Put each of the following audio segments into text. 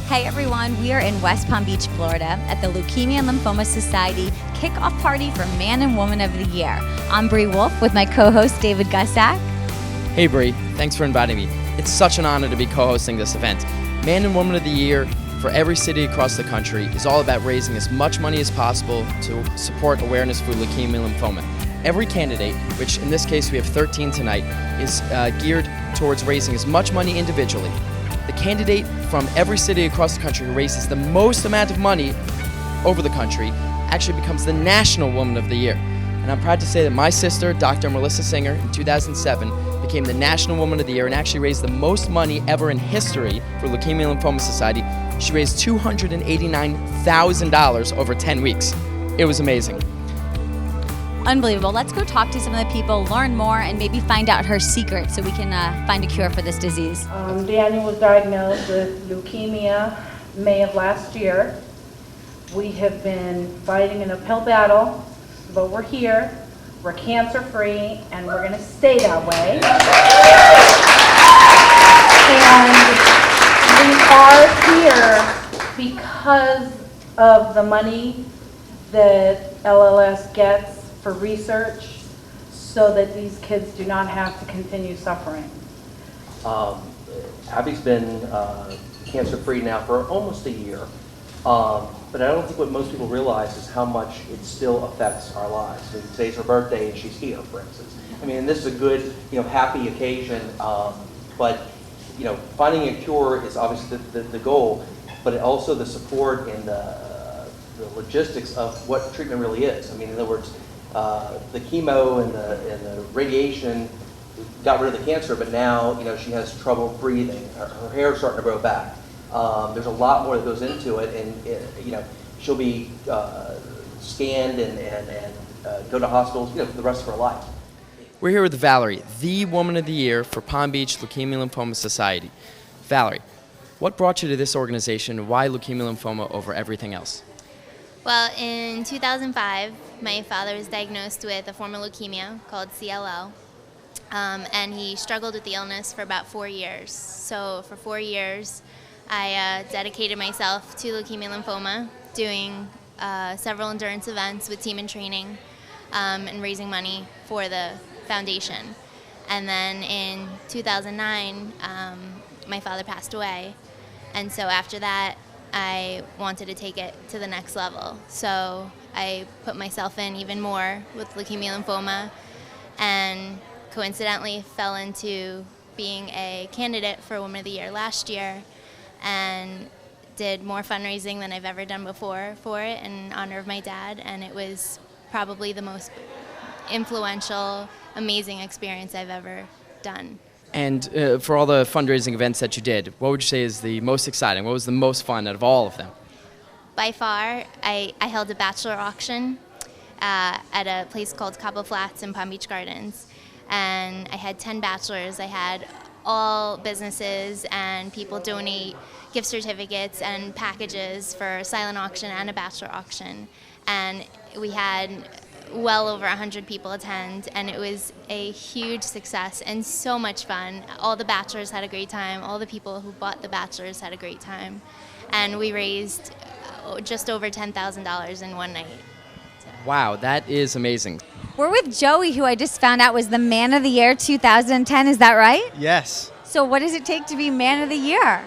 Hey everyone, we are in West Palm Beach, Florida at the Leukemia and Lymphoma Society kickoff party for Man and Woman of the Year. I'm Brie Wolf with my co-host David Gussack. Hey Brie, thanks for inviting me. It's such an honor to be co-hosting this event. Man and Woman of the Year for every city across the country is all about raising as much money as possible to support awareness for leukemia and lymphoma. Every candidate, which in this case we have 13 tonight, is geared towards raising as much money individually. The candidate from every city across the country who raises the most amount of money over the country actually becomes the National Woman of the Year. And I'm proud to say that my sister, Dr. Melissa Singer, in 2007 became the National Woman of the Year and actually raised the most money ever in history for Leukemia and Lymphoma Society. She raised $289,000 over 10 weeks. It was amazing. Unbelievable. Let's go talk to some of the people, learn more, and maybe find out her secret so we can find a cure for this disease. Daniel was diagnosed with leukemia May of last year. We have been fighting an uphill battle, but we're here. We're cancer-free, and we're going to stay that way. And we are here because of the money that LLS gets for research so that these kids do not have to continue suffering. Abby's been cancer-free now for almost a year, but I don't think what most people realize is how much it still affects our lives. I mean, today's her birthday and she's here, for instance. I mean, and this is a good, happy occasion, but finding a cure is obviously the goal, but also the support and the logistics of what treatment really is. I mean, in other words, the chemo and the radiation got rid of the cancer, but now she has trouble breathing. Her hair is starting to grow back. There's a lot more that goes into it, and she'll be scanned and go to hospitals for the rest of her life. We're here with Valerie, the Woman of the Year for Palm Beach Leukemia and Lymphoma Society. Valerie, what brought you to this organization, and why leukemia and lymphoma over everything else? Well, in 2005, my father was diagnosed with a form of leukemia called CLL, and he struggled with the illness for about 4 years. So for 4 years, I dedicated myself to leukemia and lymphoma, doing several endurance events with Team in Training and raising money for the foundation. And then in 2009, my father passed away, and so after that, I wanted to take it to the next level. So I put myself in even more with leukemia and lymphoma, and coincidentally fell into being a candidate for Woman of the Year last year, and did more fundraising than I've ever done before for it in honor of my dad, and it was probably the most influential, amazing experience I've ever done. And for all the fundraising events that you did, what would you say is the most exciting? What was the most fun out of all of them? By far, I held a bachelor auction at a place called Cabo Flats in Palm Beach Gardens, and I had 10 bachelors. I had all businesses and people donate gift certificates and packages for a silent auction and a bachelor auction, and we had well over 100 people attend, and it was a huge success and so much fun. All the bachelors had a great time. All the people who bought the bachelors had a great time, and we raised just over $10,000 in one night. Wow, that is amazing. We're with Joey, who I just found out was the Man of the Year 2010. Is that right? Yes. So what does it take to be Man of the Year?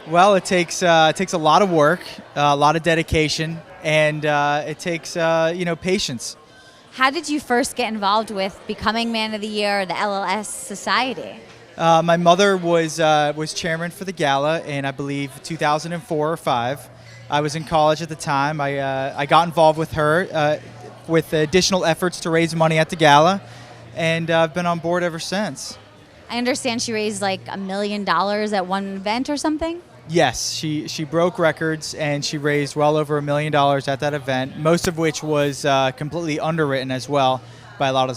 Well, it takes a lot of work, a lot of dedication, and it takes patience. How did you first get involved with becoming Man of the Year or the LLS Society? My mother was chairman for the gala in, I believe, 2004 or 5. I was in college at the time. I got involved with her with additional efforts to raise money at the gala, and I've been on board ever since. I understand she raised like $1 million at one event or something? Yes, she broke records, and she raised well over $1 million at that event, most of which was completely underwritten as well by a lot of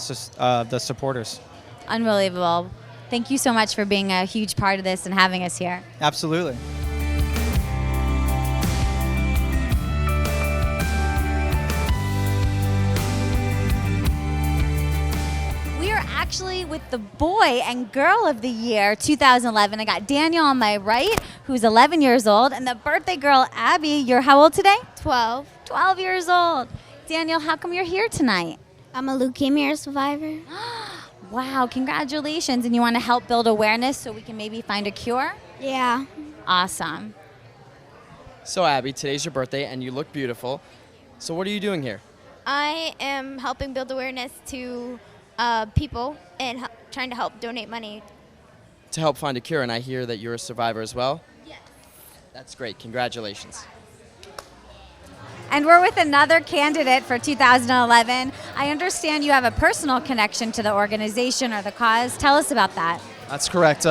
the supporters. Unbelievable. Thank you so much for being a huge part of this and having us here. Absolutely. actually with the Boy and Girl of the Year 2011. I got Daniel on my right, who's 11 years old, and the birthday girl, Abby. You're how old today? 12. 12 years old. Daniel, how come you're here tonight? I'm a leukemia survivor. Wow, congratulations. And you want to help build awareness so we can maybe find a cure? Yeah. Awesome. So Abby, today's your birthday and you look beautiful. So what are you doing here? I am helping build awareness to people and trying to help donate money. To help find a cure, and I hear that you're a survivor as well? Yes. That's great. Congratulations. And we're with another candidate for 2011. I understand you have a personal connection to the organization or the cause. Tell us about that. That's correct.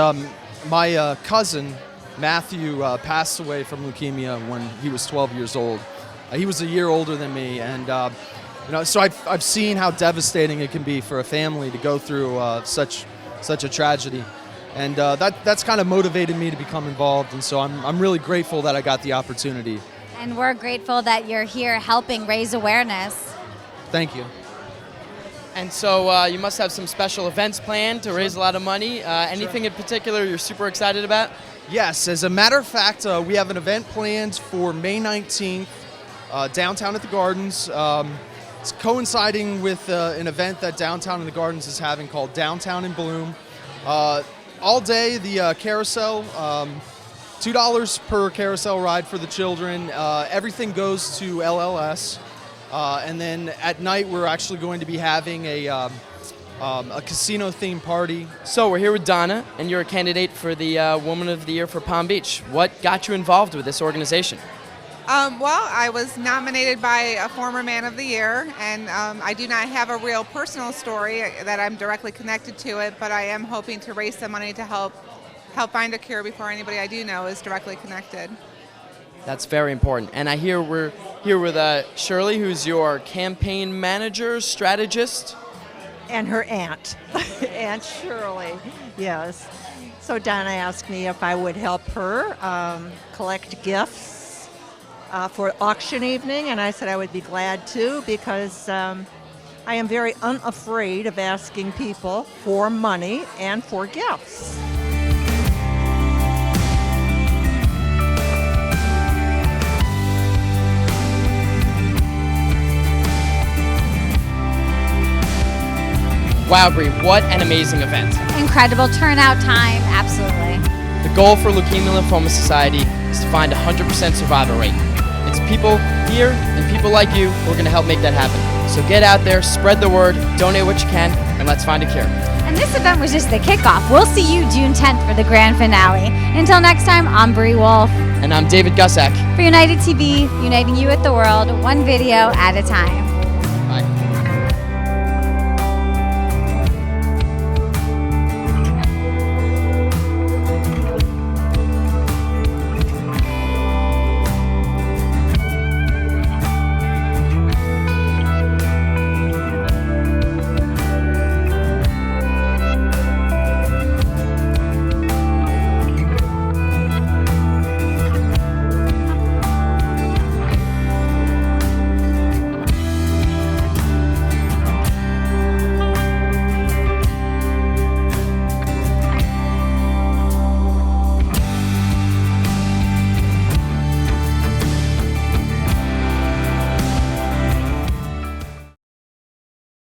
My cousin, Matthew, passed away from leukemia when he was 12 years old. He was a year older than me, and so I've seen how devastating it can be for a family to go through such a tragedy, and that's kind of motivated me to become involved. And so I'm really grateful that I got the opportunity. And we're grateful that you're here helping raise awareness. Thank you. And so you must have some special events planned to raise a lot of money. Anything in particular you're super excited about? Yes, as a matter of fact, we have an event planned for May 19th downtown at the Gardens. It's coinciding with an event that Downtown in the Gardens is having called Downtown in Bloom. All day, the carousel, $2 per carousel ride for the children. Everything goes to LLS. And then at night, we're actually going to be having a casino-themed party. So we're here with Donna, and you're a candidate for the Woman of the Year for Palm Beach. What got you involved with this organization? Well, I was nominated by a former Man of the Year, and I do not have a real personal story that I'm directly connected to it, but I am hoping to raise some money to help find a cure before anybody I do know is directly connected. That's very important. And I hear we're here with Shirley, who's your campaign manager, strategist. And her aunt, Aunt Shirley, yes. So Donna asked me if I would help her collect gifts for auction evening, and I said I would be glad to, because I am very unafraid of asking people for money and for gifts. Wow, Brie, what an amazing event. Incredible turnout time, absolutely. The goal for Leukemia Lymphoma Society is to find a 100% survival rate. It's people here and people like you who are going to help make that happen. So get out there, spread the word, donate what you can, and let's find a cure. And this event was just the kickoff. We'll see you June 10th for the grand finale. Until next time, I'm Brie Wolf. And I'm David Gussack. For United TV, uniting you with the world, one video at a time.